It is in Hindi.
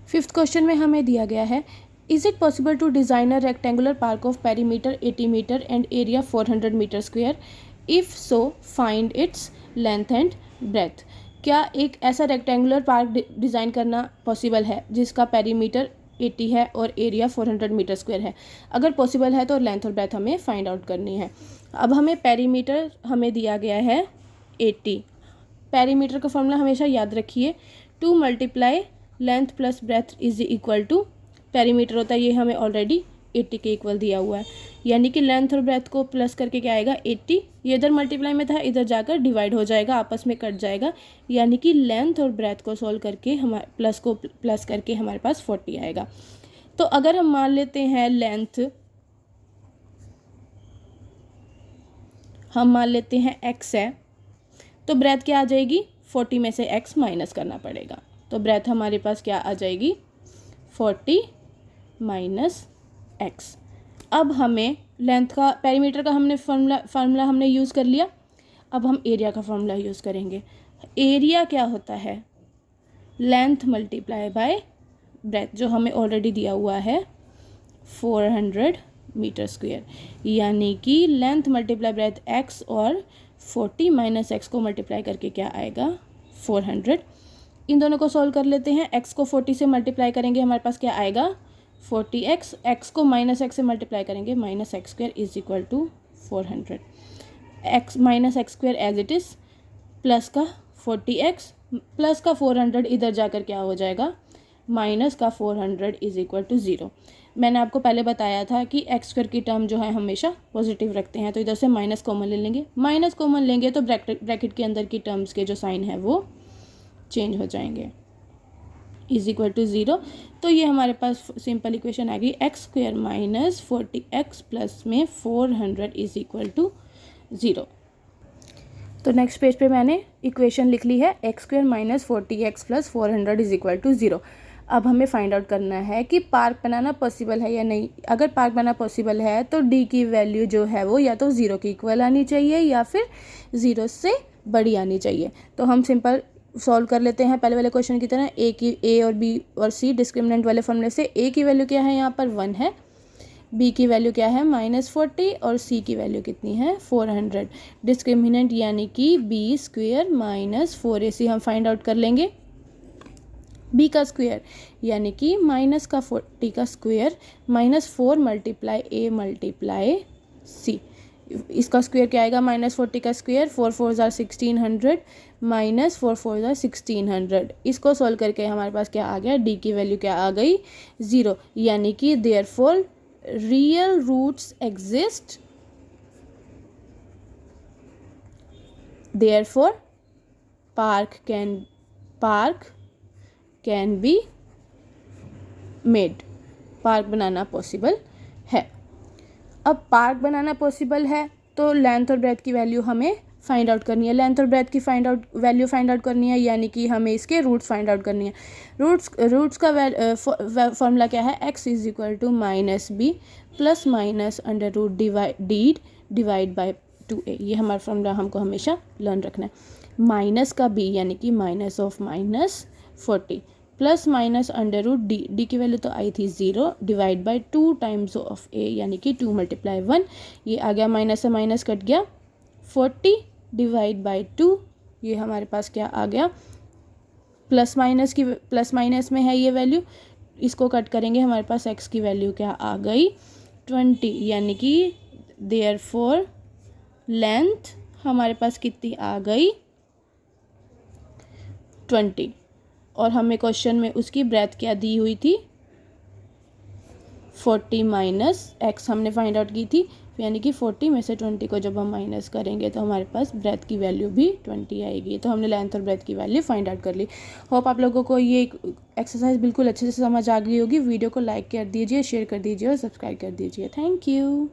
फिफ्थ क्वेश्चन में हमें दिया गया है, is it possible to design a rectangular park of perimeter 80 metre and area 400 metre square, if so find its length and breadth. क्या एक ऐसा रेक्टेंगुलर पार्क डिज़ाइन करना पॉसिबल है जिसका पेरीमीटर 80 है और एरिया 400 मीटर स्क्वायर है? अगर पॉसिबल है तो लेंथ और ब्रेथ हमें फाइंड आउट करनी है। अब हमें पेरीमीटर हमें दिया गया है 80। पेरीमीटर का फॉर्मूला हमेशा याद रखिए, 2 multiply length plus breadth is equal to perimeter होता है, ये हमें ऑलरेडी 80 के इक्वल दिया हुआ है, यानी कि लेंथ और ब्रेथ को प्लस करके क्या आएगा 80। ये इधर मल्टीप्लाई में था, इधर जाकर डिवाइड हो जाएगा, आपस में कट जाएगा, यानी कि लेंथ और ब्रेथ को सोल्व करके हमारे प्लस को प्लस करके हमारे पास 40 आएगा। तो अगर हम मान लेते हैं लेंथ, हम मान लेते हैं x है, तो ब्रेथ क्या आ जाएगी, 40 में से x माइनस करना पड़ेगा, तो ब्रेथ हमारे पास क्या आ जाएगी 40 माइनस x। अब हमें लेंथ का पेरीमीटर का हमने फार्मूला हमने यूज़ कर लिया। अब हम एरिया का फार्मूला यूज़ करेंगे। एरिया क्या होता है, लेंथ मल्टीप्लाई बाय ब्रेथ, जो हमें ऑलरेडी दिया हुआ है 400 मीटर स्क्वायर, यानी कि लेंथ मल्टीप्लाई ब्रेथ x और 40 माइनस एक्स को मल्टीप्लाई करके क्या आएगा 400। इन दोनों को सॉल्व कर लेते हैं। x को 40 से मल्टीप्लाई करेंगे, हमारे पास क्या आएगा 40x, x को माइनस एक्स से मल्टीप्लाई करेंगे minus x square is equal to 400। x minus x square as it is, plus का 40x प्लस का 400 इधर जाकर क्या हो जाएगा माइनस का 400 इज इक्वल टू 0। मैंने आपको पहले बताया था कि एक्स स्क्वायर की टर्म जो है हमेशा पॉजिटिव रखते हैं, तो इधर से माइनस कॉमन ले लेंगे, माइनस कॉमन लेंगे तो ब्रैकेट के अंदर की टर्म्स के जो साइन है वो चेंज हो जाएंगे, इज इक्वल टू 0। तो ये हमारे पास सिंपल इक्वेशन आ गई, x square minus 40x plus में 400 इज इक्वल टू 0। तो नेक्स्ट पेज पे मैंने इक्वेशन लिख ली है, x square minus 40x plus 400 is equal to 0। अब हमें फाइंड आउट करना है कि पार्क बनाना पॉसिबल है या नहीं। अगर पार्क बनाना पॉसिबल है तो डी की वैल्यू जो है वो या तो 0 के इक्वल आनी चाहिए या फिर 0 से बड़ी आनी चाहिए। तो हम सिंपल सॉल्व कर लेते हैं पहले वाले क्वेश्चन की तरह। ए और बी और सी डिस्क्रिमिनेंट वाले फॉर्मूले से ए की वैल्यू क्या है, यहाँ पर 1 है, बी की वैल्यू क्या है -40 और सी की वैल्यू कितनी है 400। डिस्क्रिमिनेंट यानी कि बी स्क्वेयर माइनस 4ac हम फाइंड आउट कर लेंगे। बी का स्क्वेयर यानी कि माइनस का 40 का square -4 multiply A multiply C, इसका स्क्वायर क्या आएगा -40 का स्क्वायर 4 4 ज़ार 1600 माइनस 4 4 ज़ार 1600। इसको सॉल्व करके हमारे पास क्या आ गया, डी की वैल्यू क्या आ गई 0, यानी कि therefore real roots exist, therefore park can be made, park बनाना पॉसिबल है। अब पार्क बनाना पॉसिबल है तो लेंथ और ब्रेथ की वैल्यू हमें फाइंड आउट करनी है, लेंथ और ब्रेथ की वैल्यू फाइंड आउट करनी है, यानी कि हमें इसके रूट्स फाइंड आउट करनी है। रूट्स का फॉर्मूला क्या है, x is equal to minus b plus minus under root divide by 2a। ये हमारा फॉर्मूला हमको हमेशा लर्न रखना है। माइनस का b यानी कि minus of -40 plus minus under root D की वैल्यू तो आई थी 0 divide by 2 times of a, यानी कि 2 मल्टीप्लाई 1, ये आ गया माइनस से माइनस कट गया 40 डिवाइड बाई 2, ये हमारे पास क्या आ गया प्लस माइनस में है ये वैल्यू, इसको कट करेंगे हमारे पास x की वैल्यू क्या आ गई 20, यानी कि देयरफॉर लेंथ हमारे पास कितनी आ गई 20, और हमें क्वेश्चन में उसकी ब्रेथ क्या दी हुई थी 40 माइनस एक्स हमने फाइंड आउट की थी, यानी कि 40 में से 20 को जब हम माइनस करेंगे तो हमारे पास ब्रेथ की वैल्यू भी 20 आएगी। तो हमने लेंथ और ब्रेथ की वैल्यू फाइंड आउट कर ली। होप आप लोगों को ये एक्सरसाइज बिल्कुल अच्छे से समझ आ गई होगी। वीडियो को लाइक कर दीजिए, शेयर कर दीजिए और सब्सक्राइब कर दीजिए। Thank you.